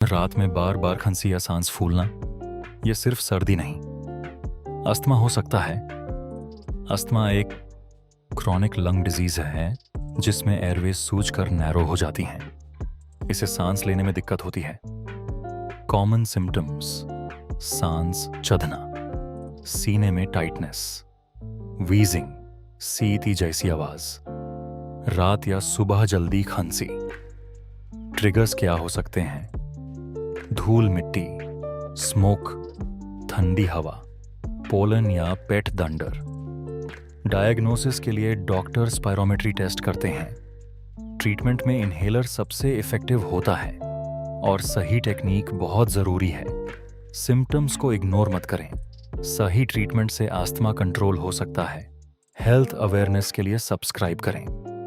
रात में बार बार खांसी या सांस फूलना, ये सिर्फ सर्दी नहीं, अस्थमा हो सकता है। अस्थमा एक क्रॉनिक लंग डिजीज है जिसमें एयरवेज सूजकर नैरो हो जाती हैं। इसे सांस लेने में दिक्कत होती है। कॉमन सिम्टम्स: सांस चढ़ना, सीने में टाइटनेस, वीजिंग, सीटी जैसी आवाज, रात या सुबह जल्दी खांसी। ट्रिगर्स क्या हो सकते हैं? धूल मिट्टी, स्मोक, ठंडी हवा, पोलन या पेट दंडर। डायग्नोसिस के लिए डॉक्टर स्पायरोमेट्री टेस्ट करते हैं। ट्रीटमेंट में इन्हेलर सबसे इफेक्टिव होता है और सही टेक्निक बहुत ज़रूरी है। सिम्टम्स को इग्नोर मत करें। सही ट्रीटमेंट से अस्थमा कंट्रोल हो सकता है। हेल्थ अवेयरनेस के लिए सब्सक्राइब करें।